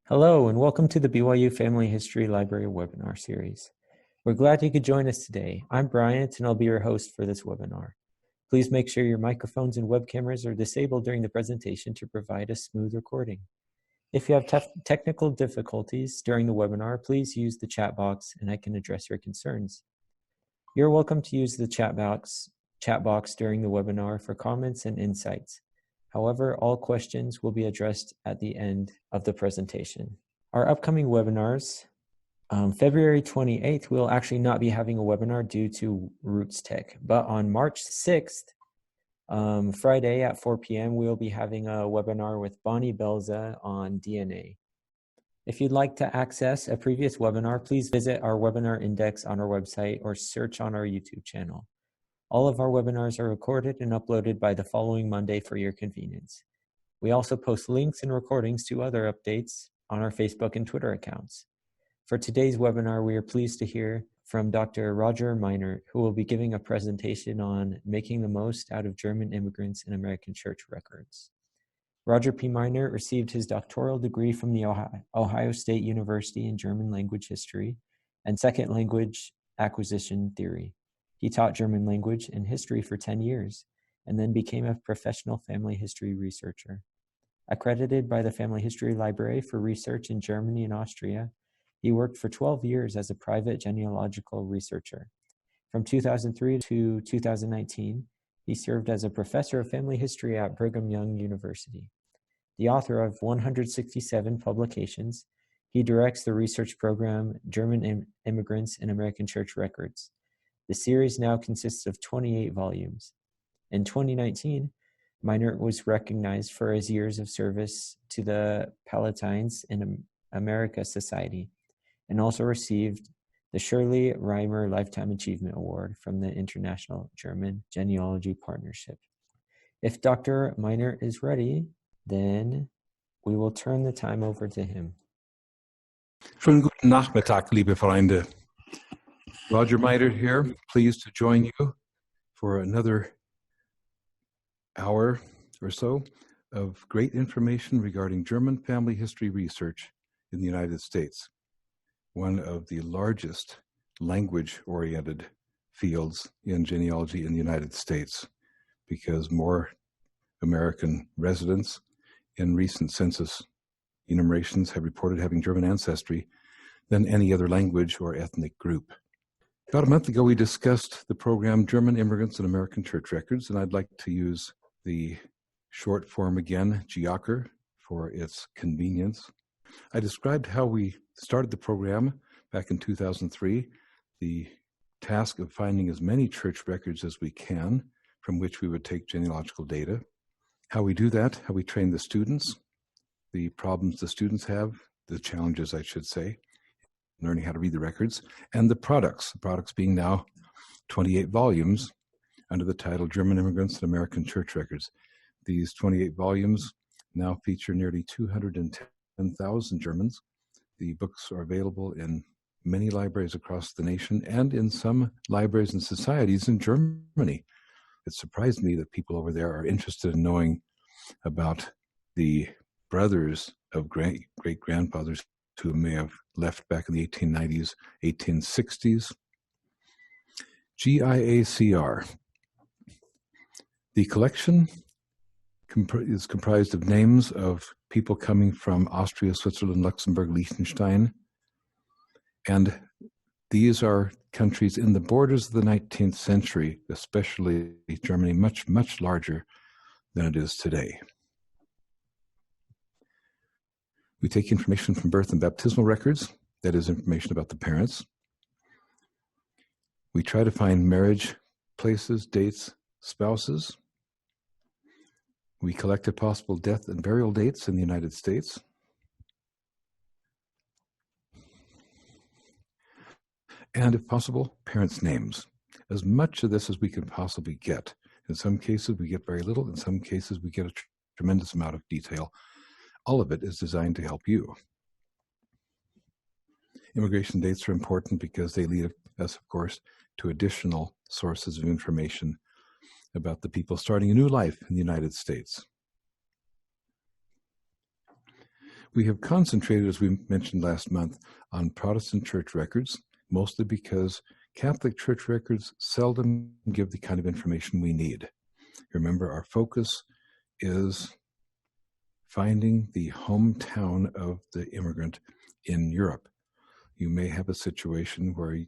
Hello, and welcome to the BYU Family History Library webinar series. We're glad you could join us today. I'm Bryant, and I'll be your host for this webinar. Please make sure your microphones and web cameras are disabled during the presentation to provide a smooth recording. If you have technical difficulties during the webinar, please use the chat box and I can address your concerns. You're welcome to use the chat box during the webinar for comments and insights. However, all questions will be addressed at the end of the presentation. Our upcoming webinars, February 28th, we'll actually not be having a webinar due to Roots Tech, but on March 6th, Friday at 4 p.m., we'll be having a webinar with Bonnie Belza on DNA. If you'd like to access a previous webinar, please visit our webinar index on our website or search on our YouTube channel. All of our webinars are recorded and uploaded by the following Monday for your convenience. We also post links and recordings to other updates on our Facebook and Twitter accounts. For today's webinar, we are pleased to hear from Dr. Roger Minert, who will be giving a presentation on making the most out of German immigrants in American church records. Roger P. Minert received his doctoral degree from the Ohio State University in German language history and second language acquisition theory. He taught German language and history for 10 years and then became a professional family history researcher. Accredited by the Family History Library for research in Germany and Austria, he worked for 12 years as a private genealogical researcher. From 2003 to 2019, he served as a professor of family history at Brigham Young University. The author of 167 publications, he directs the research program German Immigrants in American Church Records. The series now consists of 28 volumes. In 2019, Minert was recognized for his years of service to the Palatines in America Society and also received the Shirley Reimer Lifetime Achievement Award from the International German Genealogy Partnership. If Dr. Minert is ready, then we will turn the time over to him. Schönen guten Nachmittag, liebe Freunde. Roger Minert here, pleased to join you for another hour or so of great information regarding German family history research in the United States, one of the largest language-oriented fields in genealogy in the United States, because more American residents in recent census enumerations have reported having German ancestry than any other language or ethnic group. About a month ago, we discussed the program German Immigrants in American Church Records, and I'd like to use the short form again, GIACHR, for its convenience. I described how we started the program back in 2003, the task of finding as many church records as we can from which we would take genealogical data, how we do that, how we train the students, the problems the students have, the challenges, I should say, learning how to read the records, and the products being now 28 volumes under the title German Immigrants in American Church Records. These 28 volumes now feature nearly 210,000 Germans. The books are available in many libraries across the nation and in some libraries and societies in Germany. It surprised me that people over there are interested in knowing about the brothers of great-grandfathers who may have left back in the 1890s, 1860s. GIACR. The collection is comprised of names of people coming from Austria, Switzerland, Luxembourg, Liechtenstein, and these are countries in the borders of the 19th century, especially Germany, much, much larger than it is today. We take information from birth and baptismal records, that is information about the parents. We try to find marriage places, dates, spouses. We collected possible death and burial dates in the United States. And if possible, parents' names. As much of this as we can possibly get. In some cases, we get very little. In some cases, we get a tremendous amount of detail. All of it is designed to help you. Immigration dates are important because they lead us, of course, to additional sources of information about the people starting a new life in the United States. We have concentrated, as we mentioned last month, on Protestant church records, mostly because Catholic church records seldom give the kind of information we need. Remember, our focus is finding the hometown of the immigrant in Europe. You may have a situation where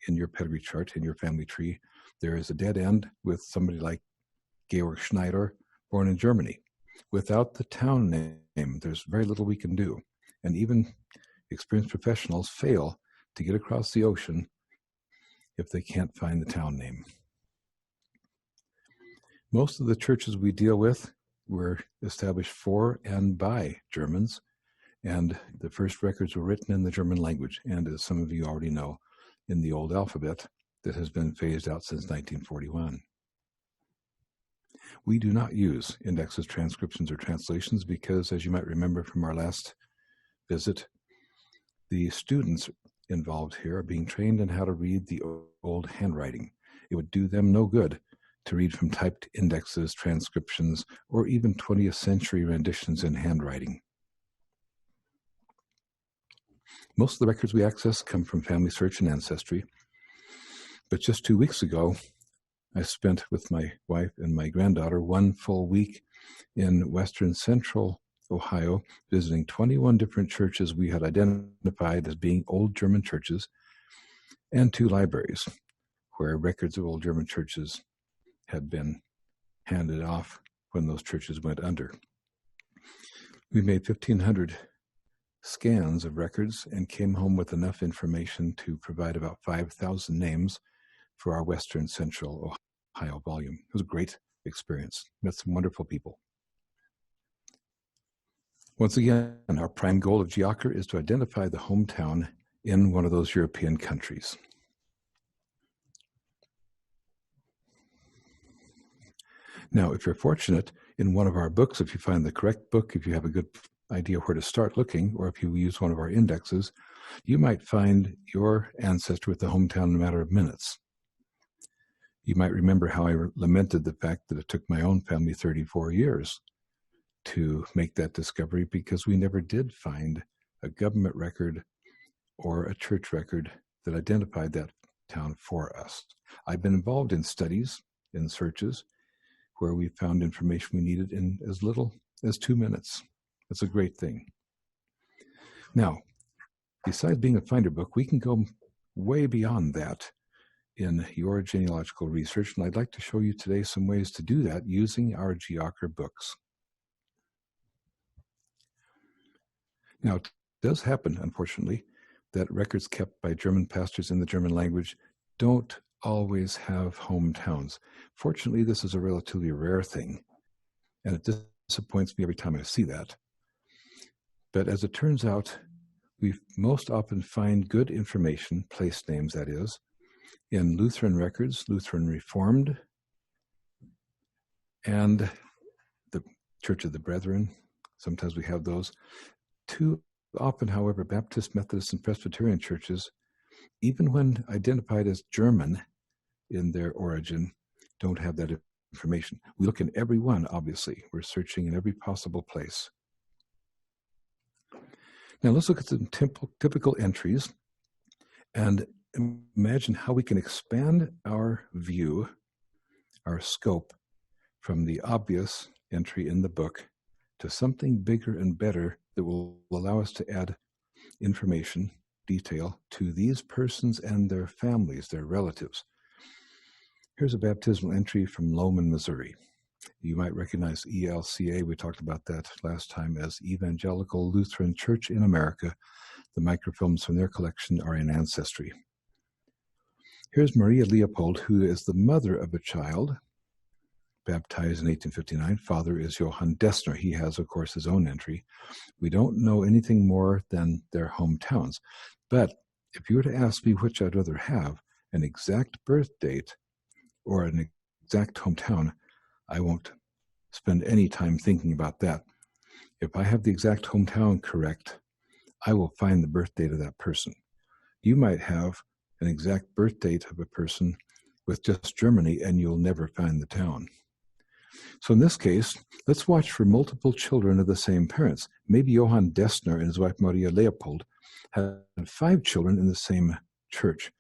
in your pedigree chart, in your family tree, there is a dead end with somebody like Georg Schneider, born in Germany. Without the town name, there's very little we can do. And even experienced professionals fail to get across the ocean if they can't find the town name. Most of the churches we deal with were established for and by Germans, and the first records were written in the German language, and as some of you already know, in the old alphabet that has been phased out since 1941. We do not use indexes, transcriptions, or translations because, as you might remember from our last visit, the students involved here are being trained in how to read the old handwriting. It would do them no good to read from typed indexes, transcriptions, or even 20th century renditions in handwriting. Most of the records we access come from Family Search and Ancestry, but just 2 weeks ago, I spent with my wife and my granddaughter 1 full week in western central Ohio, visiting 21 different churches we had identified as being old German churches, and 2 libraries where records of old German churches had been handed off when those churches went under. We made 1,500 scans of records and came home with enough information to provide about 5,000 names for our western central Ohio volume. It was a great experience. Met some wonderful people. Once again, our prime goal of GIACHR is to identify the hometown in one of those European countries. Now, if you're fortunate, in one of our books, if you find the correct book, if you have a good idea where to start looking, or if you use one of our indexes, you might find your ancestor with the hometown in a matter of minutes. You might remember how I lamented the fact that it took my own family 34 years to make that discovery because we never did find a government record or a church record that identified that town for us. I've been involved in studies, in searches, where we found information we needed in as little as 2 minutes. That's a great thing. Now, besides being a finder book, we can go way beyond that in your genealogical research, and I'd like to show you today some ways to do that using our GIACHR books. Now, it does happen, unfortunately, that records kept by German pastors in the German language don't always have hometowns. Fortunately, this is a relatively rare thing, and it disappoints me every time I see that. But as it turns out, we most often find good information, place names that is, in Lutheran records, Lutheran Reformed, and the Church of the Brethren. Sometimes we have those. Too often, however, Baptist, Methodist, and Presbyterian churches, even when identified as German in their origin, don't have that information. We look in every one, obviously. We're searching in every possible place. Now let's look at some typical entries and imagine how we can expand our view, our scope, from the obvious entry in the book to something bigger and better that will allow us to add information, detail to these persons and their families, their relatives. Here's a baptismal entry from Lowman, Missouri. You might recognize ELCA. We talked about that last time as Evangelical Lutheran Church in America. The microfilms from their collection are in Ancestry. Here's Maria Leopold, who is the mother of a child baptized in 1859. Father is Johann Dessner. He has, of course, his own entry. We don't know anything more than their hometowns. But if you were to ask me which I'd rather have, an exact birth date or an exact hometown, I won't spend any time thinking about that. If I have the exact hometown correct, I will find the birth date of that person. You might have an exact birth date of a person with just Germany, and you'll never find the town. So in this case, let's watch for multiple children of the same parents. Maybe Johann Dessner and his wife Maria Leopold had 5 children in the same church.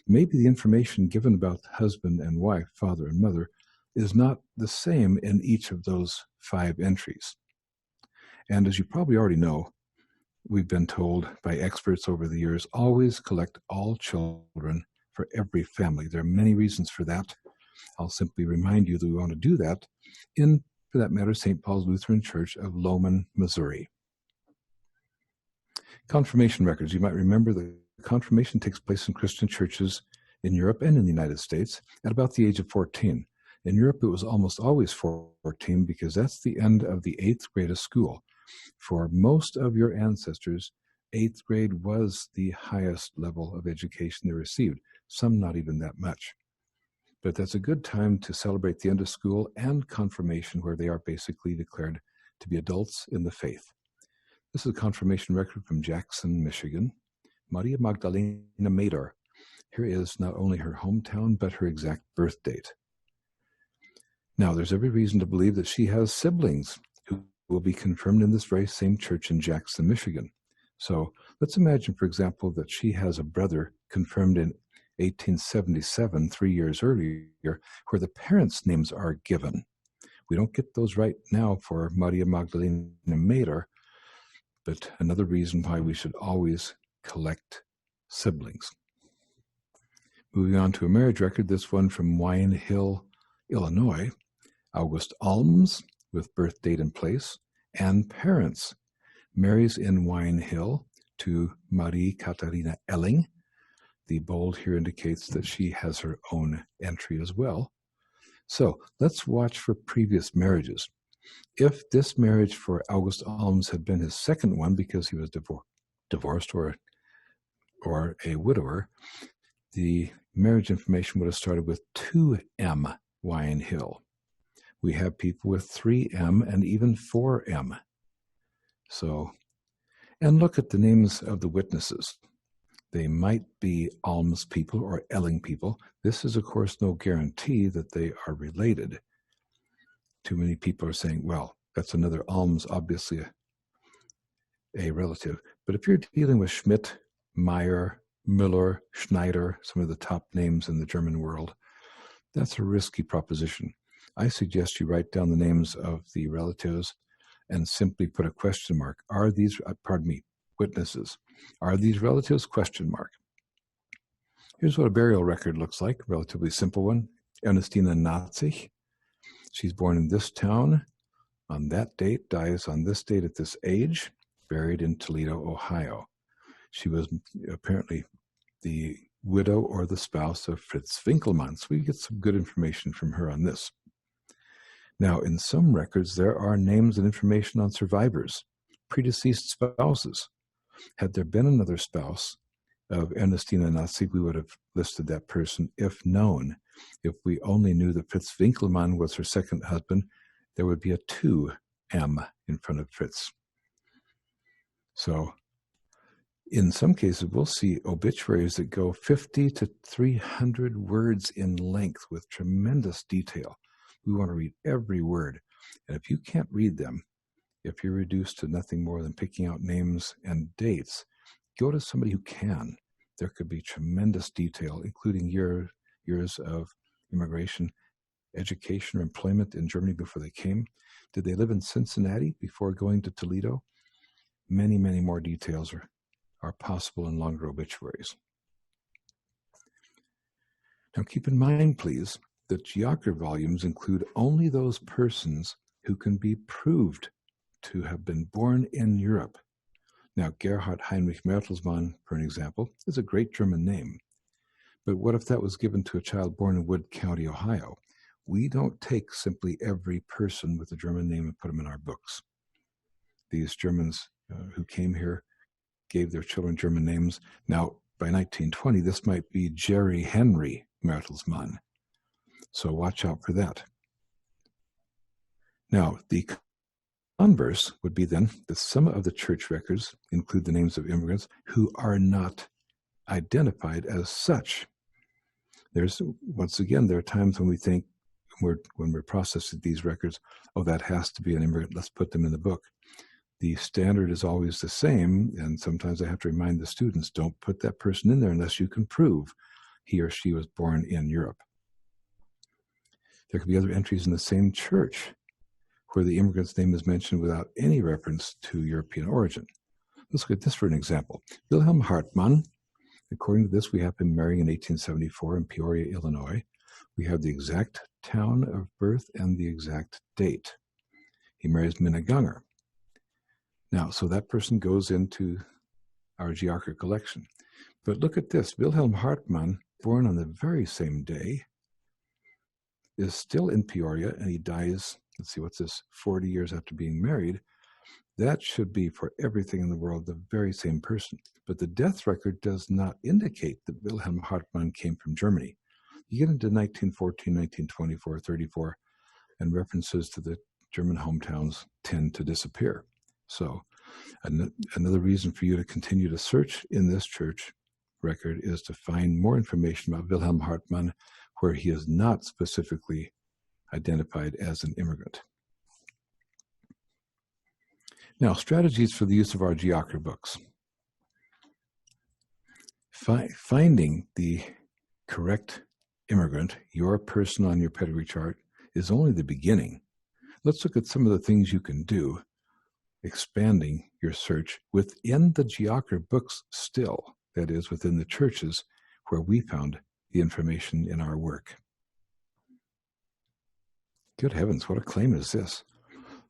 Maybe the information given about the husband and wife, father and mother, is not the same in each of those 5 entries. And as you probably already know, we've been told by experts over the years, always collect all children for every family. There are many reasons for that. I'll simply remind you that we want to do that in, for that matter, St. Paul's Lutheran Church of Lowman, Missouri. Confirmation records. You might remember that confirmation takes place in Christian churches in Europe and in the United States at about the age of 14. In Europe, it was almost always 14 because that's the end of the 8th grade of school. For most of your ancestors, 8th grade was the highest level of education they received, some not even that much. But that's a good time to celebrate the end of school and confirmation, where they are basically declared to be adults in the faith. This is a confirmation record from Jackson, Michigan. Maria Magdalena Mader. Here is not only her hometown, but her exact birth date. Now, there's every reason to believe that she has siblings who will be confirmed in this very same church in Jackson, Michigan. So let's imagine, for example, that she has a brother confirmed in 1877, 3 years earlier, where the parents' names are given. We don't get those right now for Maria Magdalena Mader, but another reason why we should always collect siblings. Moving on to a marriage record, this one from Wine Hill, Illinois. August Alms, with birth date and place, and parents, marries in Wine Hill to Marie Katharina Elling. The bold here indicates that she has her own entry as well. So let's watch for previous marriages. If this marriage for August Alms had been his second one because he was divorced or a widower, the marriage information would have started with 2M Wine Hill. We have people with 3M and even 4M. So, and look at the names of the witnesses. They might be Alms people or Elling people. This is, of course, no guarantee that they are related. Too many people are saying, well, that's another Alms, obviously a relative. But if you're dealing with Schmidt, Meyer, Müller, Schneider, some of the top names in the German world, that's a risky proposition. I suggest you write down the names of the relatives and simply put a question mark. Are these, witnesses, are these relatives? Question mark. Here's what a burial record looks like, relatively simple one. Ernestina Nazig. She's born in this town on that date, dies on this date at this age, buried in Toledo, Ohio. She was apparently the widow or the spouse of Fritz Winkelmann. So we get some good information from her on this. Now, in some records, there are names and information on survivors, predeceased spouses. Had there been another spouse of Ernestina Nazig, we would have listed that person if known. If we only knew that Fritz Winkelmann was her second husband, there would be a 2M in front of Fritz. So, in some cases, we'll see obituaries that go 50 to 300 words in length with tremendous detail. We want to read every word. And if you can't read them, if you're reduced to nothing more than picking out names and dates, go to somebody who can. There could be tremendous detail, including years of immigration, education, or employment in Germany before they came. Did they live in Cincinnati before going to Toledo? Many, many more details are possible in longer obituaries. Now keep in mind, please, that GIACHR volumes include only those persons who can be proved to have been born in Europe. Now, Gerhard Heinrich Mertelsmann, for an example, is a great German name. But what if that was given to a child born in Wood County, Ohio? We don't take simply every person with a German name and put them in our books. These Germans who came here gave their children German names. Now, by 1920, this might be Jerry Henry Mertelsmann. So watch out for that. Now, the converse would be then that some of the church records include the names of immigrants who are not identified as such. Once again, there are times when we think, when we're processing these records, oh, that has to be an immigrant, let's put them in the book. The standard is always the same, and sometimes I have to remind the students, don't put that person in there unless you can prove he or she was born in Europe. There could be other entries in the same church where the immigrant's name is mentioned without any reference to European origin. Let's look at this for an example. Wilhelm Hartmann, according to this, we have him marrying in 1874 in Peoria, Illinois. We have the exact town of birth and the exact date. He marries Minna Gunger. Now, so that person goes into our GIACHR collection. But look at this. Wilhelm Hartmann, born on the very same day, is still in Peoria, and he dies, let's see, what's this, 40 years after being married. That should be, for everything in the world, the very same person. But the death record does not indicate that Wilhelm Hartmann came from Germany. You get into 1914, 1924, 34, and references to the German hometowns tend to disappear. So another reason for you to continue to search in this church record is to find more information about Wilhelm Hartmann where he is not specifically identified as an immigrant. Now, strategies for the use of our GIACHR books. Finding the correct immigrant, your person on your pedigree chart, is only the beginning. Let's look at some of the things you can do, expanding your search within the GIACHR books still, that is, within the churches where we found the information in our work. Good heavens, what a claim is this?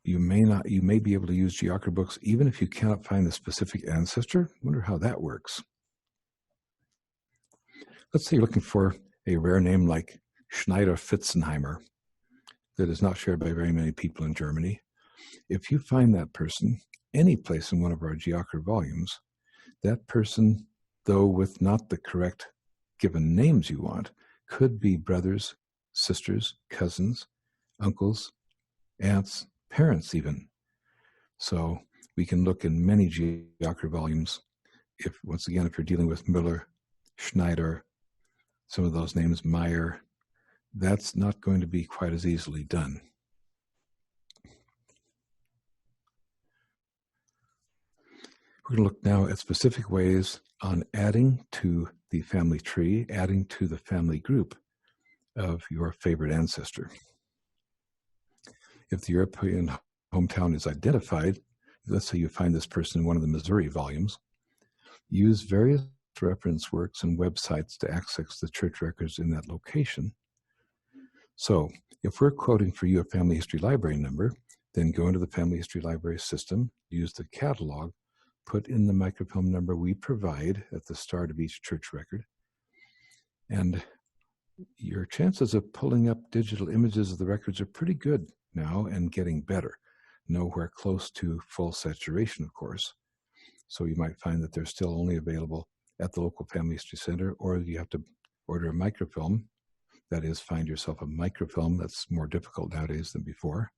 You may be able to use GIACHR books even if you cannot find the specific ancestor. Wonder how that works. Let's say you're looking for a rare name like Schneider-Fitzenheimer that is not shared by very many people in Germany. If you find that person any place in one of our GIACHR volumes, that person, though with not the correct given names you want, could be brothers, sisters, cousins, uncles, aunts, parents even. So we can look in many GIACHR volumes. Once again, if you're dealing with Müller, Schneider, some of those names, Meyer, that's not going to be quite as easily done. We're going to look now at specific ways on adding to the family tree, adding to the family group of your favorite ancestor. If the European hometown is identified, let's say you find this person in one of the Missouri volumes, use various reference works and websites to access the church records in that location. So if we're quoting for you a family history library number, then go into the family history library system, use the catalog, put in the microfilm number we provide at the start of each church record, and your chances of pulling up digital images of the records are pretty good now and getting better. Nowhere close to full saturation, of course. So you might find that they're still only available at the local family history center, or you have to order a microfilm. That is, find yourself a microfilm. That's more difficult nowadays than before.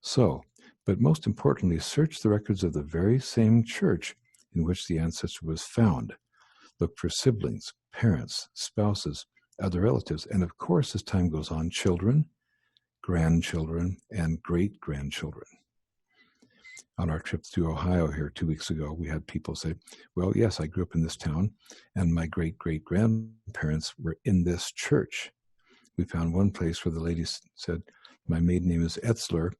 So, but most importantly, search the records of the very same church in which the ancestor was found. Look for siblings, parents, spouses, other relatives, and of course, as time goes on, children, grandchildren, and great-grandchildren. On our trip through Ohio here 2 weeks ago, we had people say, well, yes, I grew up in this town, and my great-great-grandparents were in this church. We found one place where the lady said, my maiden name is Etzler,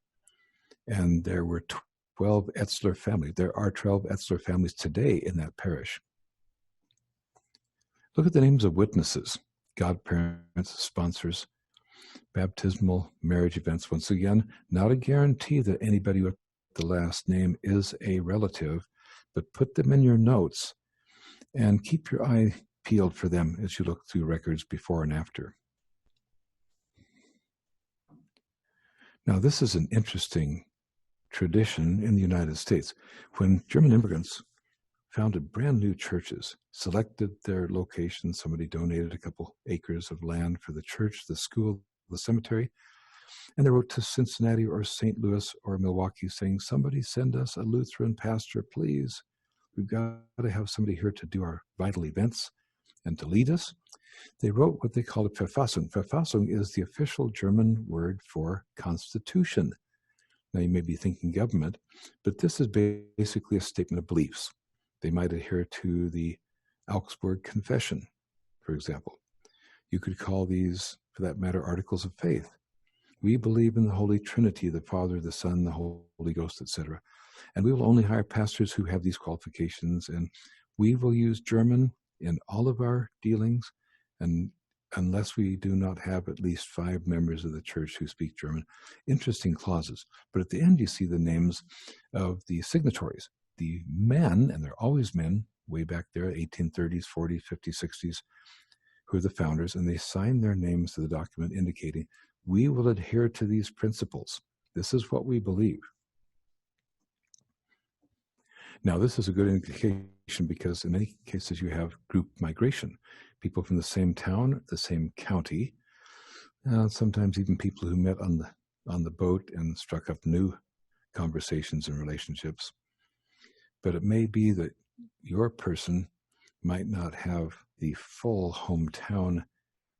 and there were 12 Etzler families. There are 12 Etzler families today in that parish. Look at the names of witnesses, godparents, sponsors, baptismal, marriage events. Once again, not a guarantee that anybody with the last name is a relative, but put them in your notes and keep your eye peeled for them as you look through records before and after. Now, this is an interesting tradition in the United States. When German immigrants founded brand new churches, selected their location, somebody donated a couple acres of land for the church, the school, the cemetery, and they wrote to Cincinnati or St. Louis or Milwaukee saying, somebody send us a Lutheran pastor, please. We've got to have somebody here to do our vital events and to lead us, they wrote what they called a Verfassung. Verfassung is the official German word for constitution. Now, you may be thinking government, but this is basically a statement of beliefs. They might adhere to the Augsburg Confession, for example. You could call these, for that matter, articles of faith. We believe in the Holy Trinity, the Father, the Son, the Holy Ghost, etc. And we will only hire pastors who have these qualifications, and we will use German in all of our dealings, and unless we do not have at least 5 members of the church who speak German. Interesting clauses. But at the end, you see the names of the signatories, the men, and they're always men, way back there, 1830s, 40s, 50s, 60s, who are the founders, and they sign their names to the document indicating, we will adhere to these principles. This is what we believe. Now, this is a good indication because in many cases you have group migration, people from the same town, the same county, sometimes even people who met on the boat and struck up new conversations and relationships. But it may be that your person might not have the full hometown,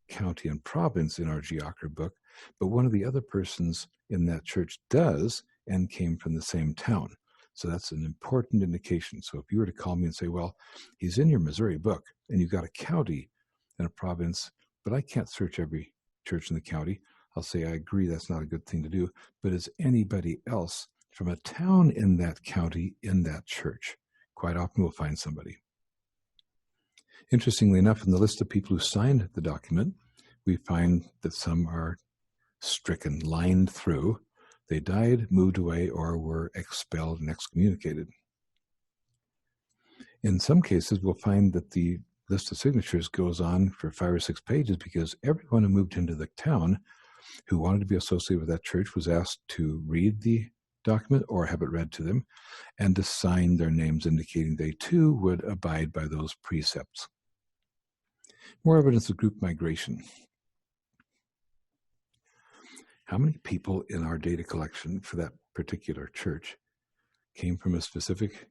county, and province in our GIACHR book, but one of the other persons in that church does and came from the same town. So that's an important indication. So if you were to call me and say, well, he's in your Missouri book and you've got a county and a province, but I can't search every church in the county, I'll say, I agree, that's not a good thing to do. But is anybody else from a town in that county in that church? Quite often we'll find somebody. Interestingly enough, in the list of people who signed the document, we find that some are stricken, lined through. They died, moved away, or were expelled and excommunicated. In some cases, we'll find that the list of signatures goes on for 5 or 6 pages because everyone who moved into the town who wanted to be associated with that church was asked to read the document or have it read to them and to sign their names indicating they too would abide by those precepts. More evidence of group migration. How many people in our data collection for that particular church came from a specific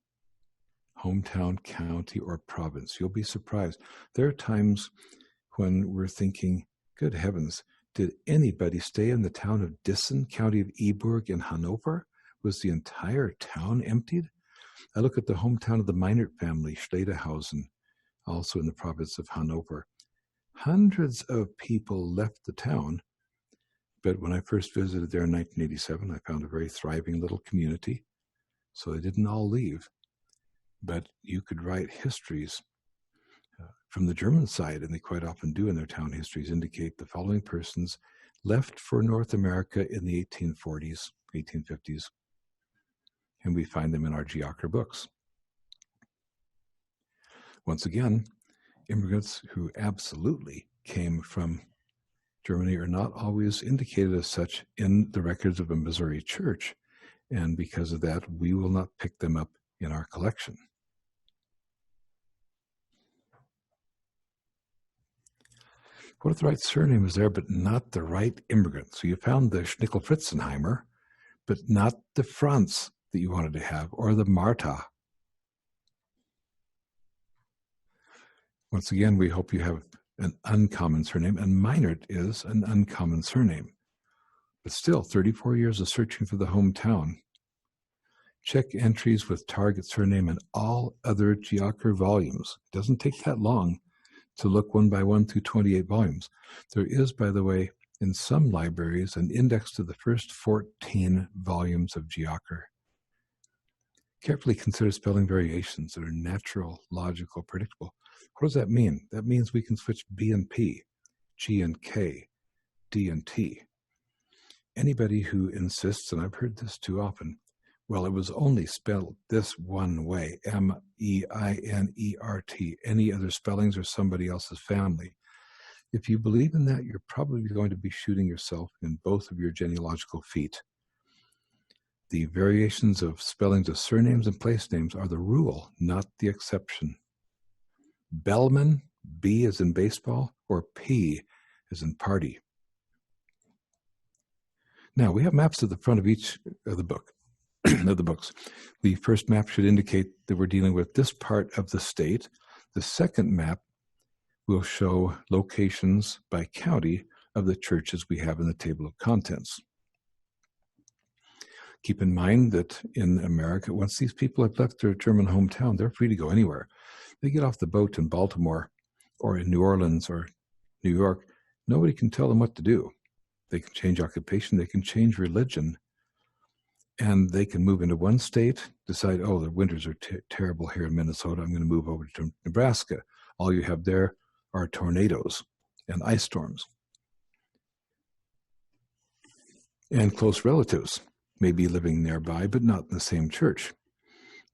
hometown, county, or province? You'll be surprised. There are times when we're thinking, good heavens, did anybody stay in the town of Dissen, county of Eburg in Hanover? Was the entire town emptied? I look at the hometown of the Minert family, Schledehausen, also in the province of Hanover. Hundreds of people left the town, but when I first visited there in 1987, I found a very thriving little community, so they didn't all leave. But you could write histories from the German side, and they quite often do in their town histories, indicate the following persons left for North America in the 1840s, 1850s, and we find them in our GIACHR books. Once again, immigrants who absolutely came from Germany are not always indicated as such in the records of a Missouri church, and because of that, we will not pick them up in our collection. What if the right surname is there, but not the right immigrant? So you found the Schnickel-Fritzenheimer, but not the Franz that you wanted to have, or the Martha. Once again, we hope you have an uncommon surname, and Minert is an uncommon surname. But still, 34 years of searching for the hometown. Check entries with target surname in all other GIACHR volumes. It doesn't take that long to look one by one through 28 volumes. There is, by the way, in some libraries, an index to the first 14 volumes of GIACHR. Carefully consider spelling variations that are natural, logical, predictable. What does that mean? That means we can switch B and P, G and K, D and T. Anybody who insists, and I've heard this too often, well, it was only spelled this one way, M-E-I-N-E-R-T. Any other spellings are somebody else's family. If you believe in that, you're probably going to be shooting yourself in both of your genealogical feet. The variations of spellings of surnames and place names are the rule, not the exception. Bellman, B as in baseball, or P as in party. Now, we have maps at the front of each of the book. Of the books. The first map should indicate that we're dealing with this part of the state. The second map will show locations by county of the churches we have in the table of contents. Keep in mind that in America, once these people have left their German hometown, they're free to go anywhere. They get off the boat in Baltimore or in New Orleans or New York, nobody can tell them what to do. They can change occupation, they can change religion, and they can move into one state, decide, oh, the winters are terrible here in Minnesota, I'm going to move over to Nebraska. All you have there are tornadoes and ice storms. And close relatives may be living nearby, but not in the same church,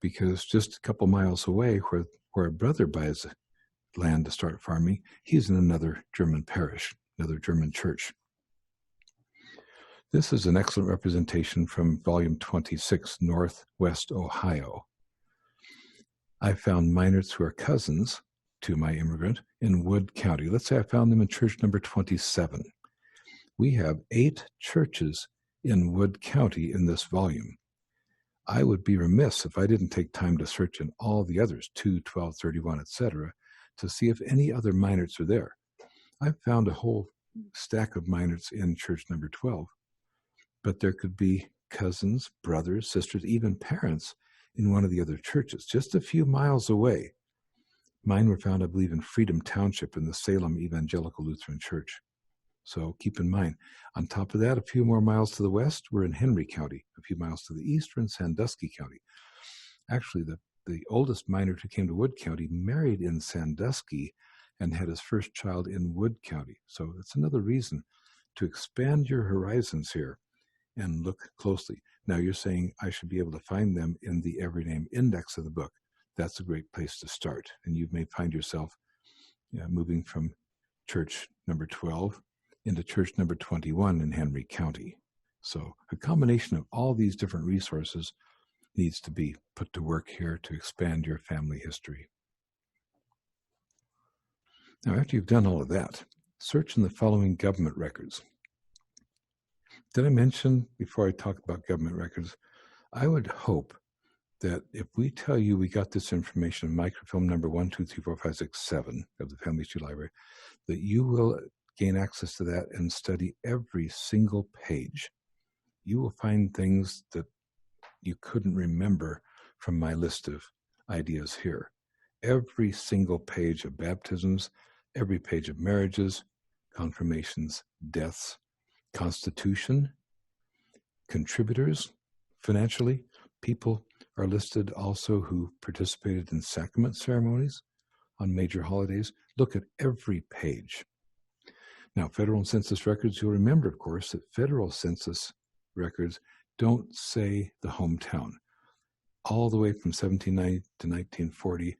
because just a couple miles away where a brother buys land to start farming, he's in another German parish, another German church. This is an excellent representation from volume 26, Northwest Ohio. I found Minerts who are cousins to my immigrant in Wood County. Let's say I found them in church number 27. We have 8 churches in Wood County in this volume. I would be remiss if I didn't take time to search in all the others, 2, 12, 31, etc., to see if any other Minerts are there. I've found a whole stack of Minerts in church number 12, but there could be cousins, brothers, sisters, even parents in one of the other churches, just a few miles away. Mine were found, I believe, in Freedom Township in the Salem Evangelical Lutheran Church. So keep in mind, on top of that, a few more miles to the west, we're in Henry County. A few miles to the east, we're in Sandusky County. Actually, the oldest Minert who came to Wood County married in Sandusky and had his first child in Wood County. So that's another reason to expand your horizons here and look closely. Now you're saying I should be able to find them in the Every Name Index of the book. That's a great place to start. And you may find yourself moving from church number 12 into church number 21 in Henry County. So a combination of all these different resources needs to be put to work here to expand your family history. Now, after you've done all of that, search in the following government records. Did I mention, before I talk about government records, I would hope that if we tell you we got this information in microfilm number 1, 2, 3, 4, 5, 6, 7 of the Family History Library, that you will gain access to that and study every single page. You will find things that you couldn't remember from my list of ideas here. Every single page of baptisms, every page of marriages, confirmations, deaths, constitution, contributors financially. People are listed also who participated in sacrament ceremonies on major holidays. Look at every page. Now, federal and census records, you'll remember, of course, that federal census records don't say the hometown. All the way from 1790 to 1940,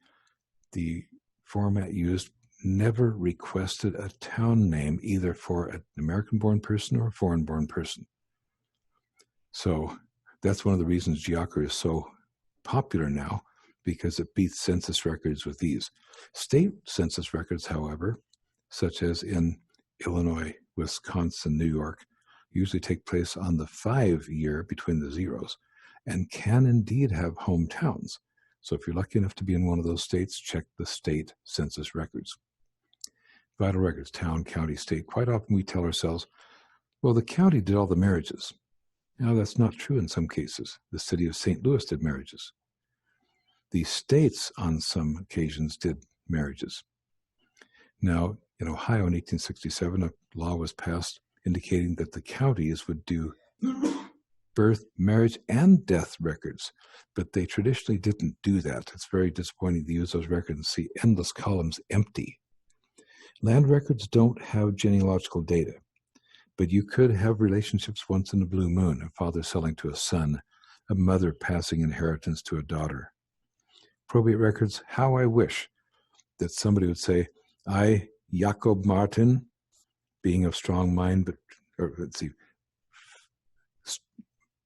the format used never requested a town name either for an American-born person or a foreign-born person. So that's one of the reasons GIACHR is so popular now, because it beats census records with these. State census records, however, such as in Illinois, Wisconsin, New York, usually take place on the 5-year between the zeros and can indeed have hometowns. So if you're lucky enough to be in one of those states, check the state census records. Vital records, town, county, state. Quite often we tell ourselves, well, the county did all the marriages. Now, that's not true in some cases. The city of St. Louis did marriages. The states, on some occasions, did marriages. Now, in Ohio in 1867, a law was passed indicating that the counties would do birth, marriage, and death records, but they traditionally didn't do that. It's very disappointing to use those records and see endless columns empty. Land records don't have genealogical data, but you could have relationships once in a blue moon, a father selling to a son, a mother passing inheritance to a daughter. Probate records, how I wish that somebody would say, I, Jacob Martin, being of strong mind,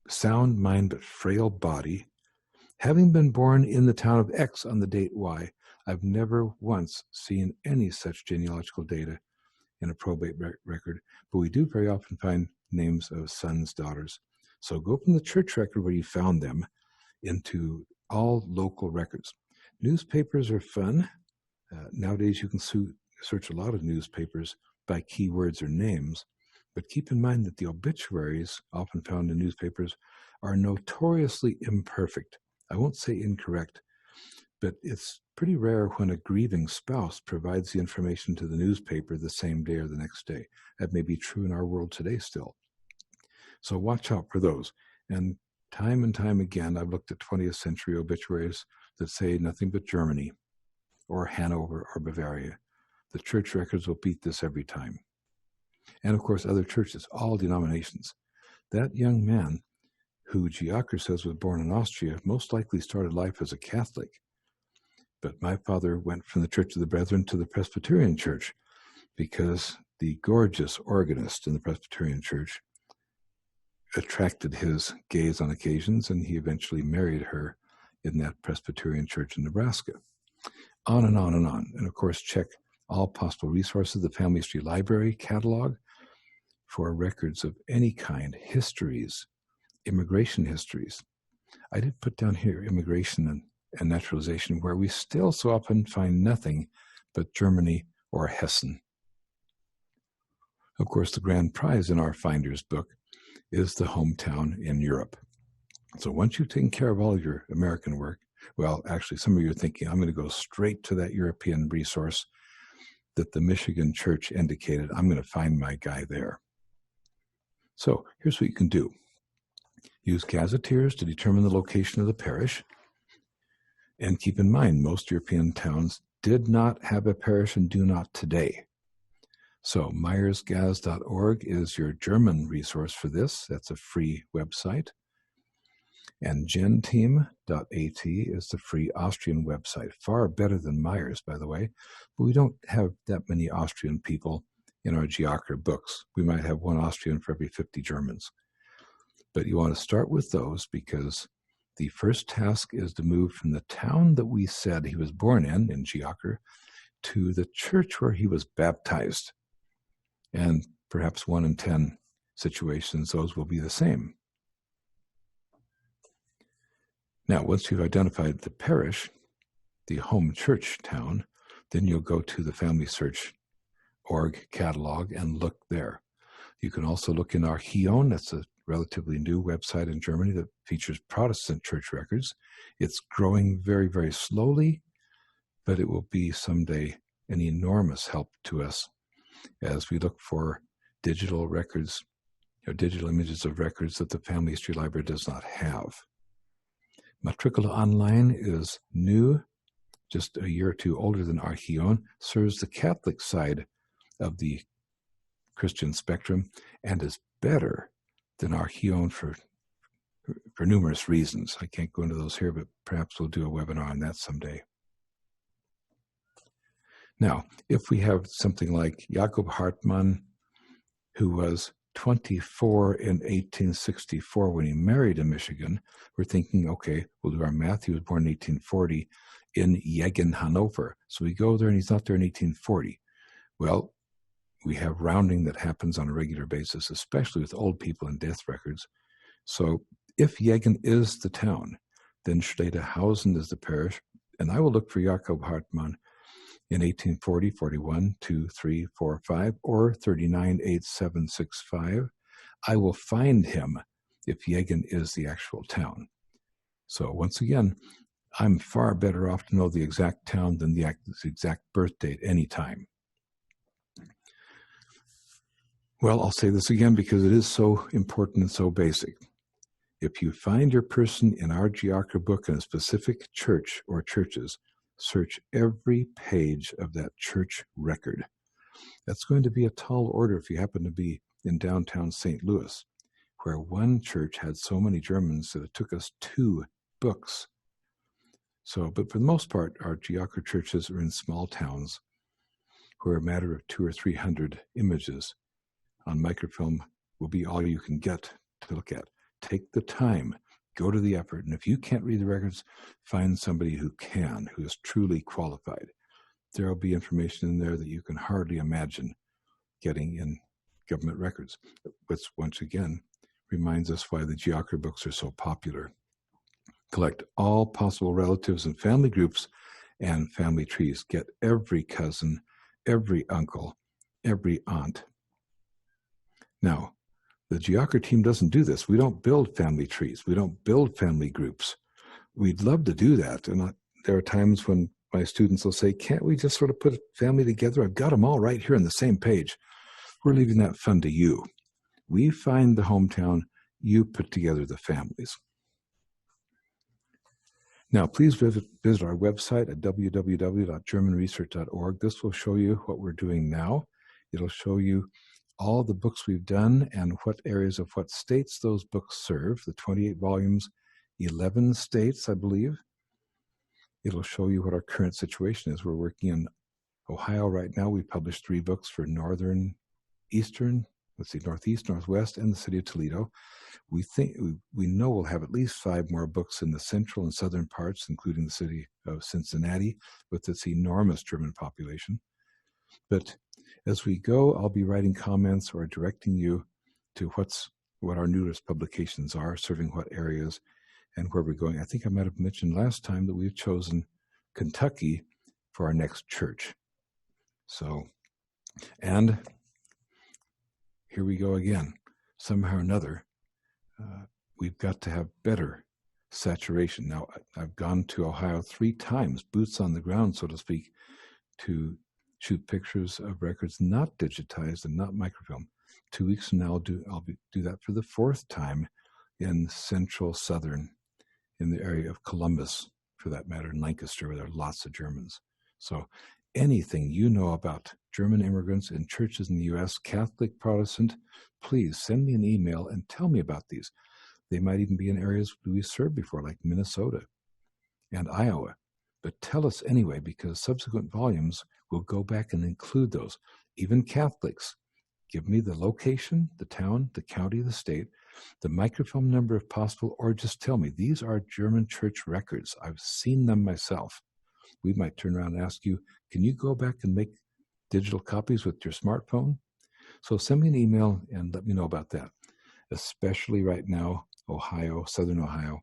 sound mind but frail body, having been born in the town of X on the date Y, I've never once seen any such genealogical data in a probate record, but we do very often find names of sons, daughters. So go from the church record where you found them into all local records. Newspapers are fun. Nowadays you can search a lot of newspapers by keywords or names, but keep in mind that the obituaries often found in newspapers are notoriously imperfect. I won't say incorrect, but it's pretty rare when a grieving spouse provides the information to the newspaper the same day or the next day. That may be true in our world today still. So watch out for those. And time again, I've looked at 20th century obituaries that say nothing but Germany or Hanover or Bavaria. The church records will beat this every time. And of course, other churches, all denominations. That young man who GIACHR says was born in Austria most likely started life as a Catholic. But my father went from the Church of the Brethren to the Presbyterian Church because the gorgeous organist in the Presbyterian Church attracted his gaze on occasions, and he eventually married her in that Presbyterian church in Nebraska. On and on and on. And of course, check all possible resources, the Family History Library catalog for records of any kind, histories, immigration histories. I did put down here immigration and naturalization, where we still so often find nothing but Germany or Hessen. Of course, the grand prize in our Finder's book is the hometown in Europe. So once you've taken care of all of your American work, well, actually, some of you are thinking, I'm going to go straight to that European resource that the Michigan church indicated. I'm going to find my guy there. So here's what you can do. Use gazetteers to determine the location of the parish. And keep in mind, most European towns did not have a parish and do not today. So myersgaz.org is your German resource for this. That's a free website. And genteam.at is the free Austrian website. Far better than Myers, by the way. But we don't have that many Austrian people in our GIACHR books. We might have one Austrian for every 50 Germans. But you want to start with those because the first task is to move from the town that we said he was born in GIACHR, to the church where he was baptized. And perhaps 1 in 10 situations, those will be the same. Now, once you've identified the parish, the home church town, then you'll go to the Family Search org catalog and look there. You can also look in Archion. That's a relatively new website in Germany that features Protestant church records. It's growing very, very slowly, but it will be someday an enormous help to us as we look for digital records, or digital images of records that the Family History Library does not have. Matricola Online is new, just a year or two older than Archion, serves the Catholic side of the Christian spectrum, and is better than Archion for numerous reasons. I can't go into those here, but perhaps we'll do a webinar on that someday. Now, if we have something like Jakob Hartmann, who was 24 in 1864 when he married in Michigan, we're thinking, okay, we'll do our math. He was born in 1840 in Jegen, Hanover. So we go there and he's not there in 1840. Well, we have rounding that happens on a regular basis, especially with old people and death records. So if Jegen is the town, then Schledehausen is the parish. And I will look for Jakob Hartmann in 1840, 41, 2, 3, 4, 5, or 39, 8, 7, 6, 5. I will find him if Jegen is the actual town. So once again, I'm far better off to know the exact town than the exact birth date anytime. Well, I'll say this again because it is so important and so basic. If you find your person in our GIACHR book in a specific church or churches, search every page of that church record. That's going to be a tall order if you happen to be in downtown St. Louis, where one church had so many Germans that it took us 2 books. So, but for the most part, our GIACHR churches are in small towns where a matter of 200 or 300 images on microfilm will be all you can get to look at. Take the time, go to the effort, and if you can't read the records, find somebody who can, who is truly qualified. There will be information in there that you can hardly imagine getting in government records, which once again reminds us why the GIACHR books are so popular. Collect all possible relatives and family groups and family trees. Get every cousin, every uncle, every aunt. Now, the GIACHR team doesn't do this. We don't build family trees. We don't build family groups. We'd love to do that. And there are times when my students will say, can't we just sort of put a family together? I've got them all right here on the same page. We're leaving that fun to you. We find the hometown, you put together the families. Now, please visit our website at www.germanresearch.org. This will show you what we're doing now. It'll show you all the books we've done and what areas of what states those books serve, the 28 volumes, 11 states, I believe. It'll show you what our current situation is. We're working in Ohio right now. We published 3 books for northeast, northwest, and the city of Toledo. We know we'll have at least 5 more books in the central and southern parts, including the city of Cincinnati, with its enormous German population. But as we go, I'll be writing comments or directing you to what our newest publications are, serving what areas, and where we're going. I think I might have mentioned last time that we've chosen Kentucky for our next church. So, and here we go again. Somehow or another, we've got to have better saturation. Now, I've gone to Ohio 3 times, boots on the ground, so to speak, to shoot pictures of records not digitized and not microfilm. 2 weeks from now, I'll do that for the 4th time in central southern, in the area of Columbus, for that matter, in Lancaster, where there are lots of Germans. So anything you know about German immigrants in churches in the U.S., Catholic, Protestant, please send me an email and tell me about these. They might even be in areas we served before, like Minnesota and Iowa. But tell us anyway, because subsequent volumes will go back and include those. Even Catholics, give me the location, the town, the county, the state, the microfilm number if possible, or just tell me, these are German church records. I've seen them myself. We might turn around and ask you, can you go back and make digital copies with your smartphone? So send me an email and let me know about that, especially right now, Ohio, Southern Ohio,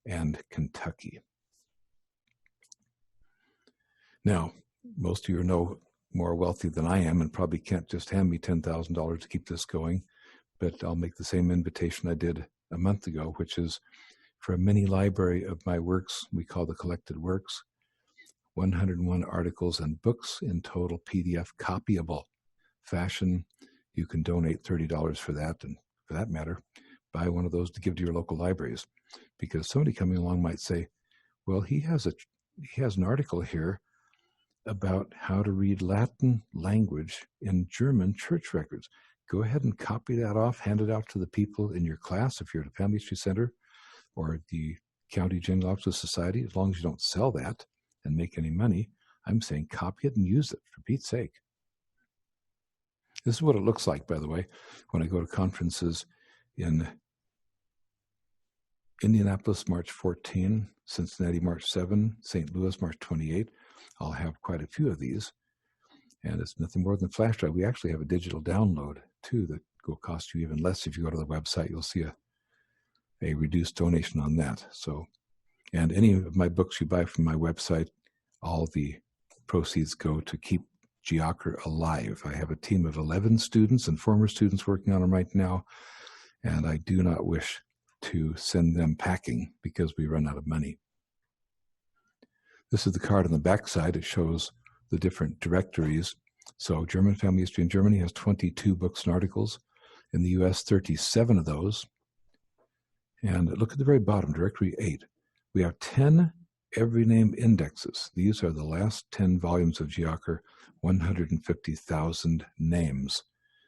and Kentucky. Now, most of you are no more wealthy than I am and probably can't just hand me $10,000 to keep this going, but I'll make the same invitation I did a month ago, which is for a mini library of my works we call the Collected Works, 101 articles and books in total PDF copyable fashion. You can donate $30 for that, and for that matter, buy one of those to give to your local libraries, because somebody coming along might say, well, he has an article here about how to read Latin language in German church records. Go ahead and copy that off, hand it out to the people in your class if you're at a family history center or the County Genealogical Society, as long as you don't sell that and make any money. I'm saying copy it and use it, for Pete's sake. This is what it looks like, by the way, when I go to conferences in Indianapolis, March 14, Cincinnati, March 7, St. Louis, March 28. I'll have quite a few of these, and it's nothing more than a flash drive. We actually have a digital download, too, that will cost you even less. If you go to the website, you'll see a reduced donation on that. So, and any of my books you buy from my website, all the proceeds go to keep GIACHR alive. I have a team of 11 students and former students working on them right now, and I do not wish to send them packing because we run out of money. This is the card on the back side. It shows the different directories. So German Family History in Germany has 22 books and articles. In the US, 37 of those. And look at the very bottom, Directory 8. We have 10 every name indexes. These are the last 10 volumes of GIACHR, 150,000 names.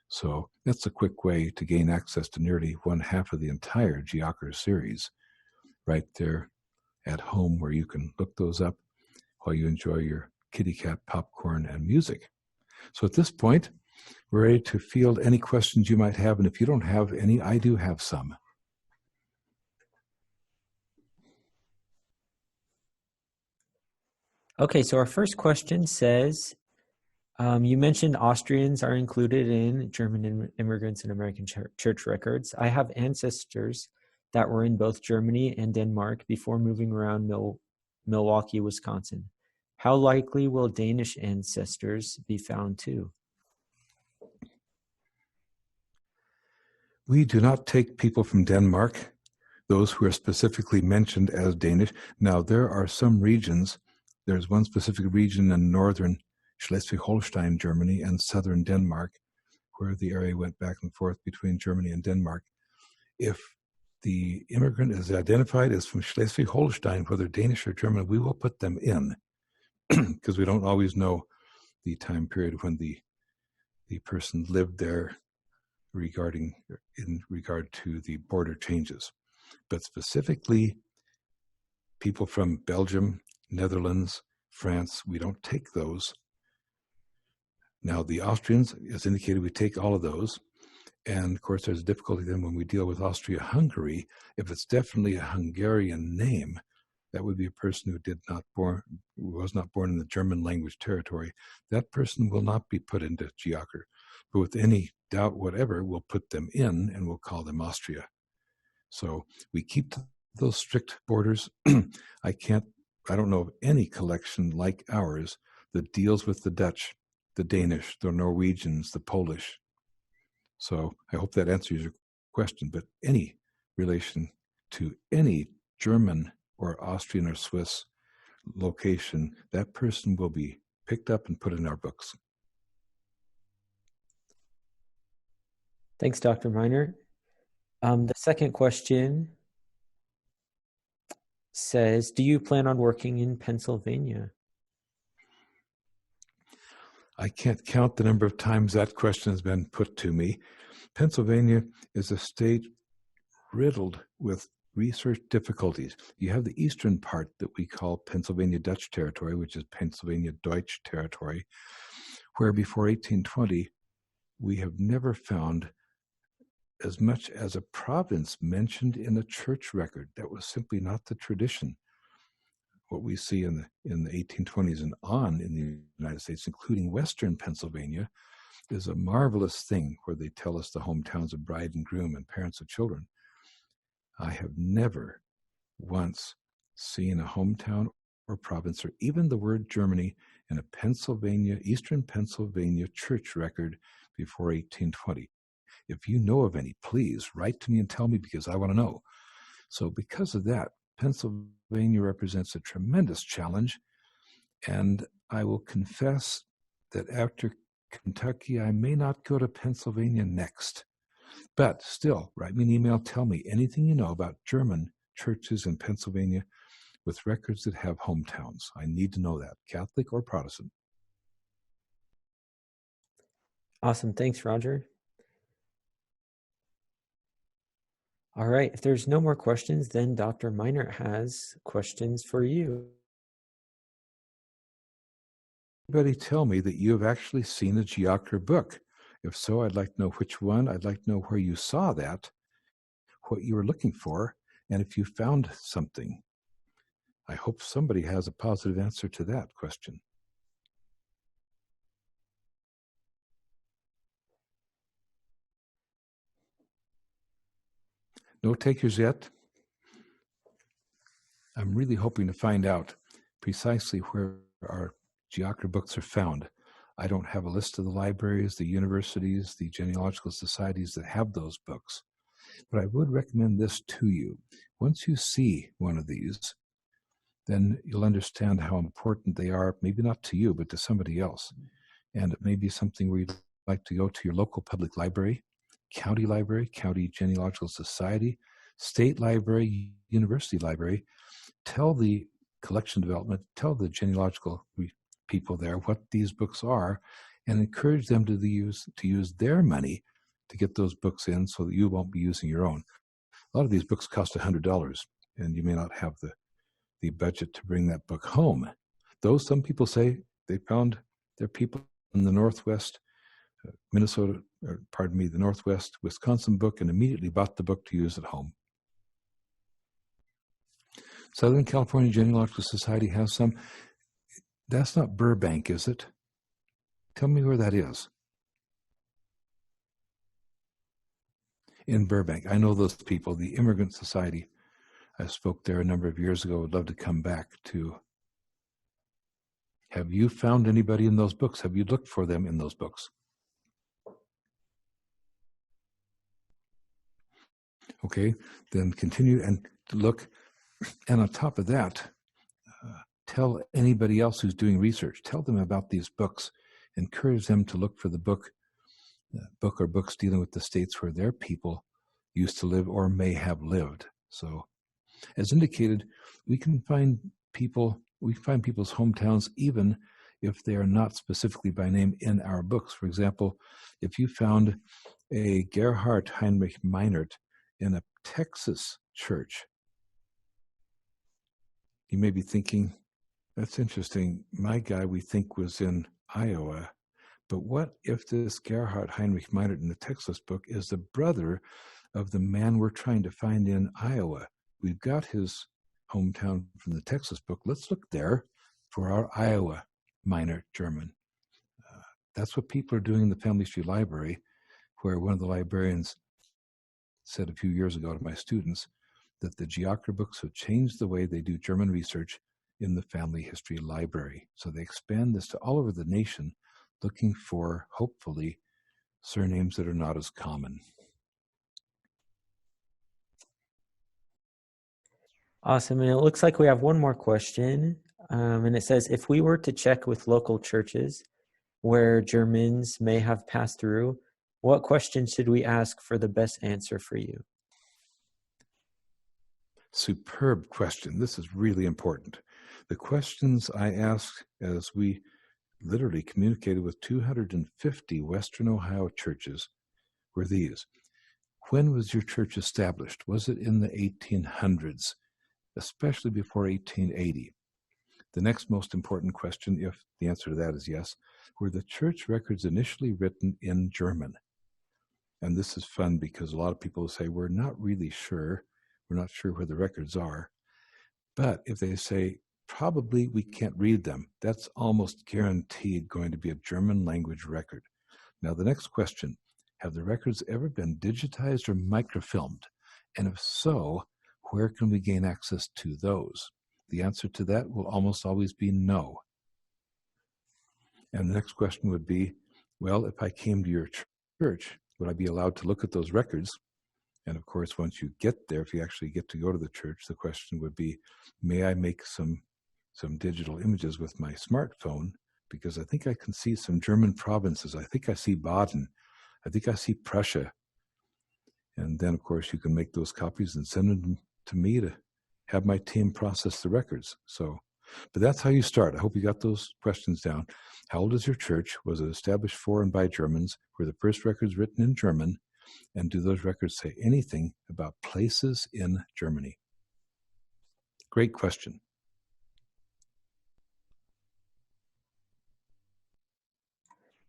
So that's a quick way to gain access to nearly 1/2 of the entire GIACHR series right there at home, where you can look those up while you enjoy your kitty cat popcorn and music. So at this point, we're ready to field any questions you might have. And if you don't have any, I do have some. Okay, so our first question says, you mentioned Austrians are included in German immigrants in American church records. I have ancestors that were in both Germany and Denmark before moving around Milwaukee, Wisconsin. How likely will Danish ancestors be found too? We do not take people from Denmark, those who are specifically mentioned as Danish. Now, there are some regions, there's one specific region in northern Schleswig-Holstein, Germany, and southern Denmark, where the area went back and forth between Germany and Denmark. If the immigrant is identified as from Schleswig-Holstein, whether Danish or German, we will put them in, because we don't always know the time period when the person lived there in regard to the border changes. But specifically, people from Belgium, Netherlands, France, we don't take those. Now, the Austrians, as indicated, we take all of those. And of course, there's a difficulty then when we deal with Austria-Hungary. If it's definitely a Hungarian name, that would be a person who was not born in the German language territory. That person will not be put into GIACHR. But with any doubt whatever, we'll put them in and we'll call them Austria. So we keep those strict borders. I don't know of any collection like ours that deals with the Dutch, the Danish, the Norwegians, the Polish. So I hope that answers your question, but any relation to any German or Austrian or Swiss location, that person will be picked up and put in our books. Thanks, Dr. Minert. The second question says, do you plan on working in Pennsylvania? I can't count the number of times that question has been put to me. Pennsylvania is a state riddled with research difficulties. You have the eastern part that we call Pennsylvania Dutch territory, which is Pennsylvania Deutsch territory, where before 1820, we have never found as much as a province mentioned in a church record. That was simply not the tradition. What we see in the 1820s and on in the United States, including Western Pennsylvania, is a marvelous thing where they tell us the hometowns of bride and groom and parents of children. I have never once seen a hometown or province or even the word Germany in a Eastern Pennsylvania church record before 1820. If you know of any, please write to me and tell me, because I want to know. So because of that, Pennsylvania represents a tremendous challenge. And I will confess that after Kentucky, I may not go to Pennsylvania next. But still, write me an email, tell me anything you know about German churches in Pennsylvania with records that have hometowns. I need to know that, Catholic or Protestant. Awesome. Thanks, Roger. All right. If there's no more questions, then Dr. Minert has questions for you. Anybody tell me that you have actually seen a GIACHR book? If so, I'd like to know which one. I'd like to know where you saw that, what you were looking for, and if you found something. I hope somebody has a positive answer to that question. No takers yet? I'm really hoping to find out precisely where our GIACHR books are found. I don't have a list of the libraries, the universities, the genealogical societies that have those books. But I would recommend this to you. Once you see one of these, then you'll understand how important they are, maybe not to you, but to somebody else. And it may be something where you'd like to go to your local public library, county genealogical society, state library, university library. Tell the collection development, tell the genealogical people there what these books are, and encourage them to use their money to get those books in so that you won't be using your own. A lot of these books cost $100, and you may not have the budget to bring that book home. Though some people say they found their people in the Northwest, the Northwest Wisconsin book, and immediately bought the book to use at home. Southern California Genealogical Society has some. That's not Burbank, is it? Tell me where that is. In Burbank. I know those people, the Immigrant Society. I spoke there a number of years ago. Would love to come back to Have you found anybody in those books? Have you looked for them in those books? Okay, then continue and look. And on top of that, tell anybody else who's doing research, tell them about these books. Encourage them to look for the book or books dealing with the states where their people used to live or may have lived. So, as indicated, we can find people's hometowns even if they are not specifically by name in our books. For example, if you found a Gerhard Heinrich Minert in a Texas church, you may be thinking, that's interesting. My guy we think was in Iowa, but what if this Gerhard Heinrich Minert in the Texas book is the brother of the man we're trying to find in Iowa? We've got his hometown from the Texas book. Let's look there for our Iowa Minert German. That's what people are doing in the Family History Library, where one of the librarians said a few years ago to my students that the GIACHR books have changed the way they do German research in the Family History Library. So they expand this to all over the nation, looking for, hopefully, surnames that are not as common. Awesome. And it looks like we have one more question. And it says, if we were to check with local churches where Germans may have passed through, what questions should we ask for the best answer for you? Superb question. This is really important. The questions I asked as we literally communicated with 250 Western Ohio churches were these. When was your church established? Was it in the 1800s, especially before 1880? The next most important question, if the answer to that is yes, were the church records initially written in German? And this is fun because a lot of people say, we're not really sure. We're not sure where the records are. But if they say, probably we can't read them, that's almost guaranteed going to be a German language record. Now, the next question, have the records ever been digitized or microfilmed? And if so, where can we gain access to those? The answer to that will almost always be no. And the next question would be, well, if I came to your church, would I be allowed to look at those records? And of course, once you get there, if you actually get to go to the church, the question would be, may I make some digital images with my smartphone? Because I think I can see some German provinces. I think I see Baden. I think I see Prussia. And then, of course, you can make those copies and send them to me to have my team process the records. But that's how you start. I hope you got those questions down. How old is your church? Was it established for and by Germans? Were the first records written in German? And do those records say anything about places in Germany? Great question.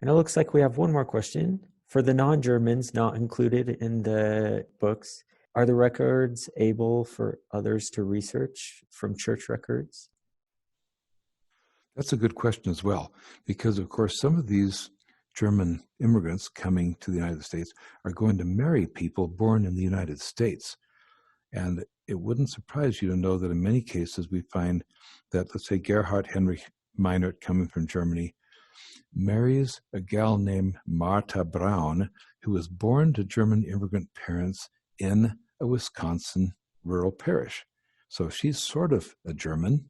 And it looks like we have one more question. For the non-Germans not included in the books, are the records able for others to research from church records? That's a good question as well, because of course some of these German immigrants coming to the United States are going to marry people born in the United States. And it wouldn't surprise you to know that in many cases we find that, let's say, Gerhard Heinrich Minert coming from Germany marries a gal named Martha Braun, who was born to German immigrant parents in a Wisconsin rural parish. So she's sort of a German,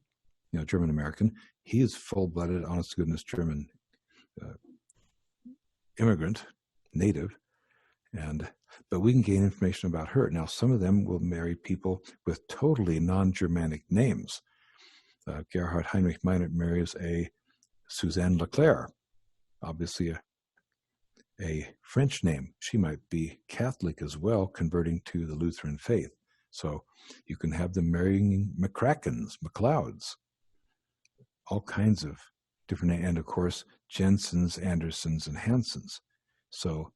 German American. He is full-blooded, honest to goodness German immigrant, native, but we can gain information about her. Now, some of them will marry people with totally non-Germanic names. Gerhard Heinrich Minert marries a Suzanne Leclerc, obviously a French name. She might be Catholic as well, converting to the Lutheran faith. So you can have them marrying McCrackens, McLeods, all kinds of different, and of course, Jensens, Andersons, and Hansons. So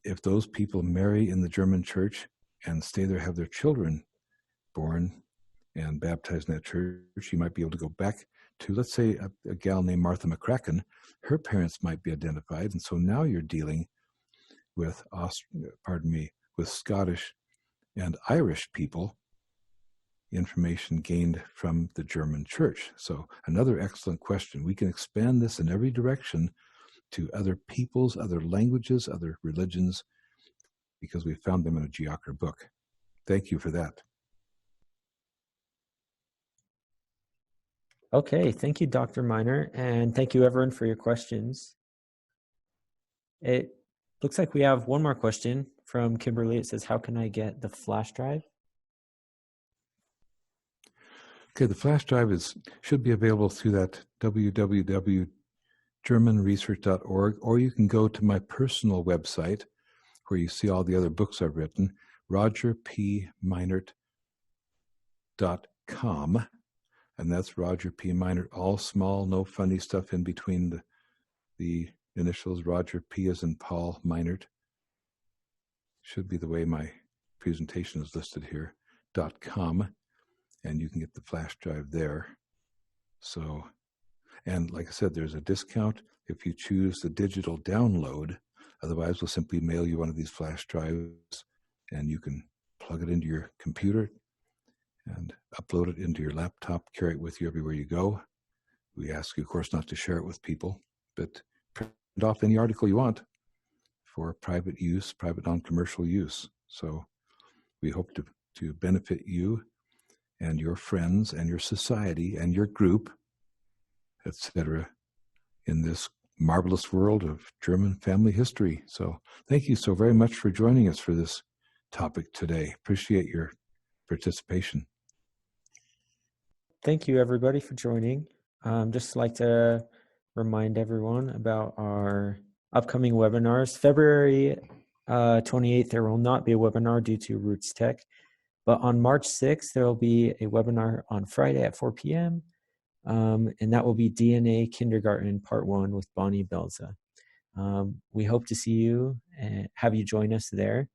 if those people marry in the German church and stay there, have their children born and baptized in that church, you might be able to go back to, let's say, a gal named Martha McCracken. Her parents might be identified, and so now you're dealing with with Scottish and Irish people information gained from the German church? So another excellent question. We can expand this in every direction to other peoples, other languages, other religions, because we found them in a GIACHR book. Thank you for that. Okay, thank you, Dr. Minert, and thank you everyone for your questions. It looks like we have one more question from Kimberly. It says, how can I get the flash drive? Okay, the flash drive should be available through that www.germanresearch.org, or you can go to my personal website where you see all the other books I've written, rogerpminert.com, and that's Roger P. Minert, all small, no funny stuff in between the initials. Roger P as in Paul, Minert. Should be the way my presentation is listed here, .com, and you can get the flash drive there. So, and like I said, there's a discount if you choose the digital download. Otherwise, we'll simply mail you one of these flash drives, and you can plug it into your computer and upload it into your laptop, carry it with you everywhere you go. We ask you, of course, not to share it with people, but print off any article you want for private use, private non-commercial use. So we hope to benefit you and your friends and your society and your group, etc., in this marvelous world of German family history. So thank you so very much for joining us for this topic today. Appreciate your participation. Thank you, everybody, for joining. Just like to remind everyone about our upcoming webinars. February 28th, there will not be a webinar due to Roots Tech, but on March 6th, there will be a webinar on Friday at 4 p.m., and that will be DNA Kindergarten Part 1 with Bonnie Belza. We hope to see you and have you join us there.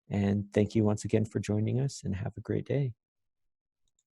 And thank you once again for joining us, and have a great day.